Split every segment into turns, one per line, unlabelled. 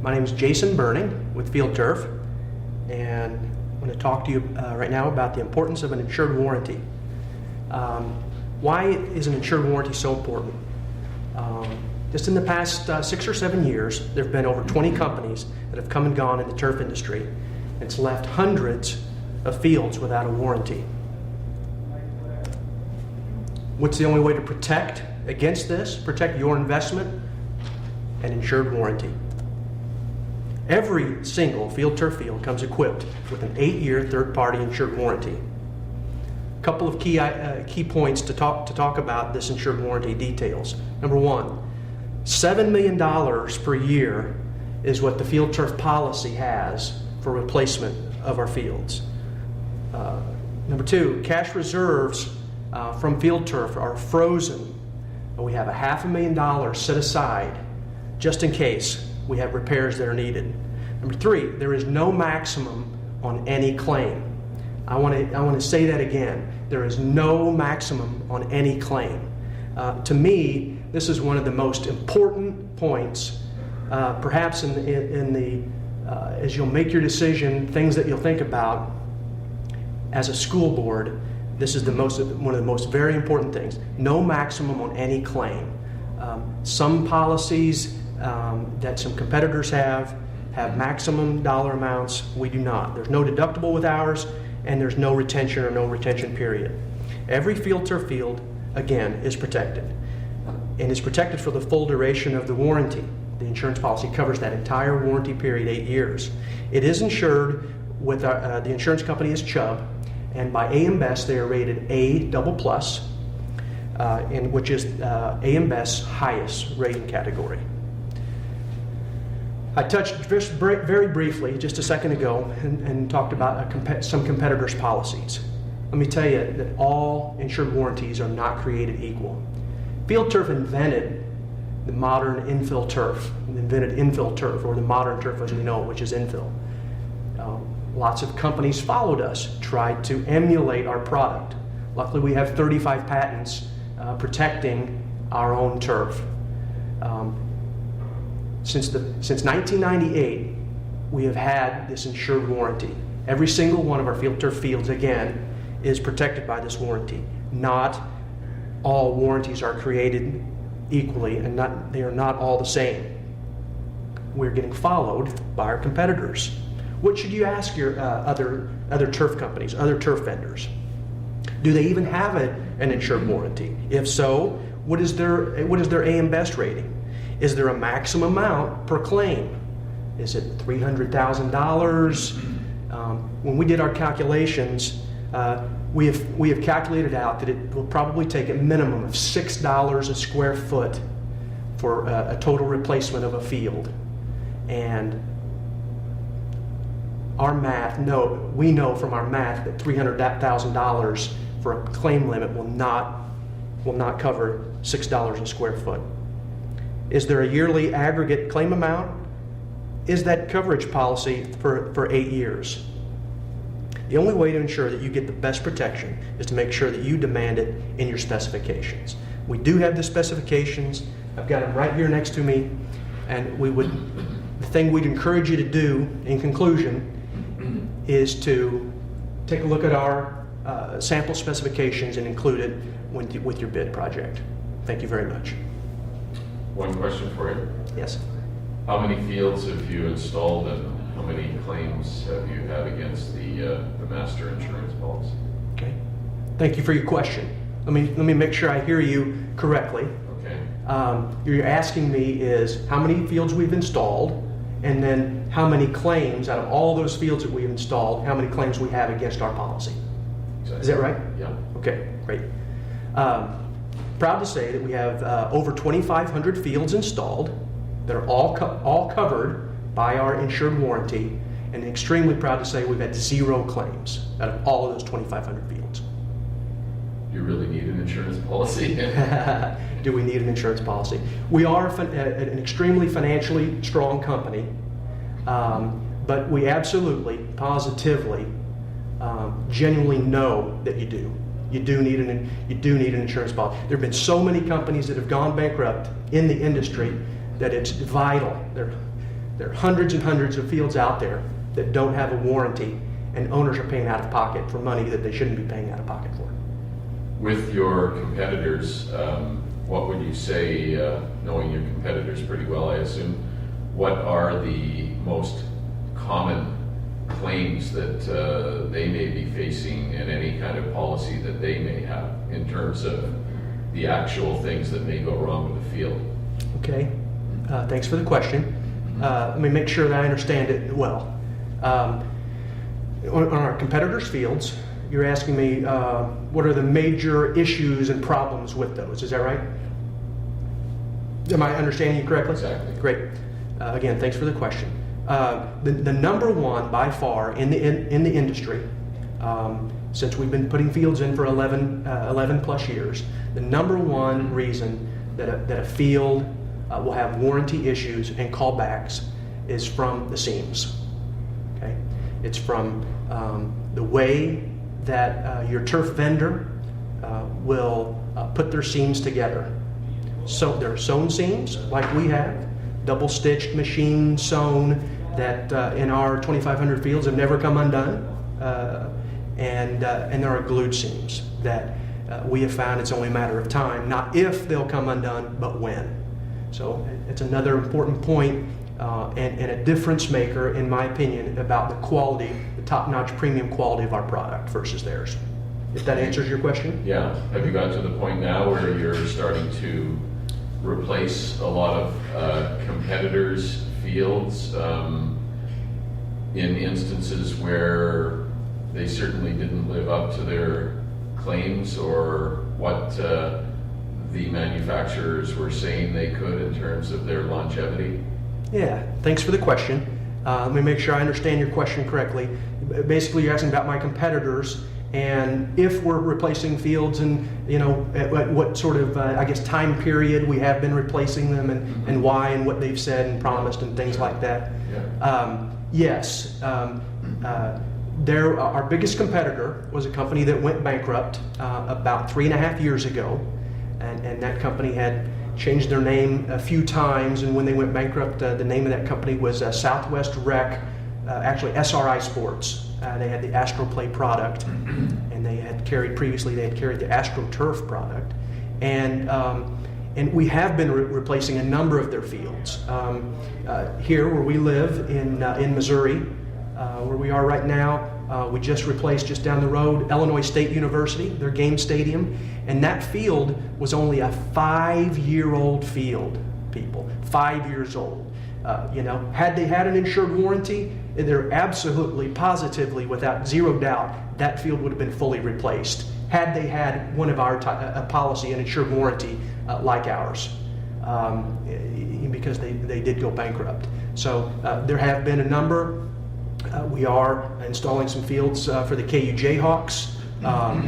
My name is Jason Berning with FieldTurf, and I'm going to talk to you right now about the importance of an insured warranty. Why is an insured warranty so important? Just in the past 6 or 7 years, there have been over 20 companies that have come and gone in the turf industry. It's left hundreds of fields without a warranty. What's the only way to protect against this? Protect your investment? An insured warranty. Every single FieldTurf field comes equipped with an 8-year third-party insured warranty. A couple of key points to talk about this insured warranty details. Number one, $7 million per year is what the FieldTurf policy has for replacement of our fields. Number two, cash reserves from FieldTurf are frozen. We have $500,000 set aside just in case we have repairs that are needed. Number three, there is no maximum on any claim. I want to say that again. There is no maximum on any claim. To me, this is one of the most important points, perhaps as you'll make your decision, things that you'll think about as a school board. This is one of the most very important things. No maximum on any claim. Some policies that some competitors have maximum dollar amounts. We do not. There's no deductible with ours, and there's no retention or no retention period. Every FieldTurf field, again, is protected, and is protected for the full duration of the warranty. The insurance policy covers that entire warranty period, 8 years. It is insured with the insurance company is Chubb, and by AM Best they are rated A++, which is AM Best's highest rating category. I touched very briefly just a second ago and talked about some competitors' policies. Let me tell you that all insured warranties are not created equal. FieldTurf invented the modern infill turf, invented infill turf, or the modern turf as we know it, which is infill. Lots of companies followed us, tried to emulate our product. Luckily, we have 35 patents protecting our own turf. Since 1998, we have had this insured warranty. Every single one of our FieldTurf fields, again, is protected by this warranty. Not all warranties are created equally, and they are not all the same. We're getting followed by our competitors. What should you ask your other turf companies, other turf vendors? Do they even have an insured warranty? If so, what is their AM Best rating? Is there a maximum amount per claim? Is it $300,000? When we did our calculations, we have calculated out that it will probably take a minimum of $6 a square foot for a total replacement of a field. And our math, we know from our math that $300,000 for a claim limit will not cover $6 a square foot. Is there a yearly aggregate claim amount? Is that coverage policy for 8 years? The only way to ensure that you get the best protection is to make sure that you demand it in your specifications. We do have the specifications. I've got them right here next to me, and the thing we'd encourage you to do in conclusion is to take a look at our sample specifications and include it with your bid project. Thank you very much.
One question for you.
Yes.
How many fields have you installed, and how many claims have you had against the master insurance policy?
Okay. Thank you for your question. Let me make sure I hear you correctly.
Okay.
You're asking me is how many fields we've installed, and then how many claims out of all those fields that we've installed, how many claims we have against our policy.
Exactly.
Is that right?
Yeah.
Okay, great. Proud to say that we have over 2,500 fields installed that are all covered by our insured warranty, and extremely proud to say we've had 0 claims out of all of those 2,500 fields.
You really need an insurance policy?
Do we need an insurance policy? We are an extremely financially strong company, but we absolutely, positively, genuinely know that you do. You do need an insurance policy. There have been so many companies that have gone bankrupt in the industry that it's vital. There are hundreds and hundreds of fields out there that don't have a warranty, and owners are paying out of pocket for money that they shouldn't be paying out of pocket for.
With your competitors, what would you say, knowing your competitors pretty well, I assume, what are the most common claims that they may be facing and any kind of policy that they may have in terms of the actual things that may go wrong with the field?
Okay, thanks for the question. Let me make sure that I understand it well. On our competitors' fields, you're asking me what are the major issues and problems with those, is that right? Am I understanding you correctly?
Exactly.
Great. Again, thanks for the question. The number one by far in the industry, since we've been putting fields in for 11 plus years, the number one reason that a field will have warranty issues and callbacks is from the seams. Okay, it's from the way that your turf vendor will put their seams together. So there are sewn seams like we have, double stitched, machine sewn, that in our 2,500 fields have never come undone, and there are glued seams that we have found it's only a matter of time, not if they'll come undone, but when. So it's another important point and a difference maker, in my opinion, about the quality, the top-notch premium quality of our product versus theirs. If that answers your question?
Yeah. Have you got to the point now where you're starting to replace a lot of competitors' fields in instances where they certainly didn't live up to their claims or what the manufacturers were saying they could in terms of their longevity?
Yeah, thanks for the question. Let me make sure I understand your question correctly. Basically, you're asking about my competitors and if we're replacing fields, and at what sort of I guess time period we have been replacing them, and why, and what they've said and promised and things like that.
Yeah.
Yes. Our biggest competitor was a company that went bankrupt about 3.5 years ago, and that company had changed their name a few times, and when they went bankrupt, the name of that company was Southwest Rec, actually SRI Sports. They had the AstroPlay product, and they had carried the AstroTurf product, and we have been replacing a number of their fields. Here where we live in Missouri, where we are right now, we just replaced, just down the road, Illinois State University, their game stadium, and that field was only a 5-year-old field, people, 5 years old. Had they had an insured warranty, they're absolutely, positively, without zero doubt, that field would have been fully replaced had they had one of our a policy, an insured warranty like ours, because they did go bankrupt. So there have been a number. We are installing some fields for the KU Jayhawks.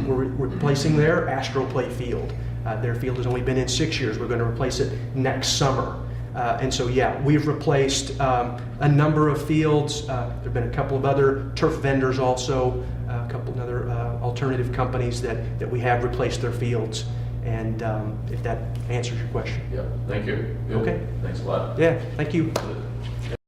We're replacing their AstroPlay field. Their field has only been in 6 years. We're going to replace it next summer. And so, yeah, we've replaced a number of fields. There have been a couple of other turf vendors also, a couple of other alternative companies that we have replaced their fields. And if that answers your question.
Yeah, thank you. Good.
Okay.
Thanks a lot.
Yeah, thank you.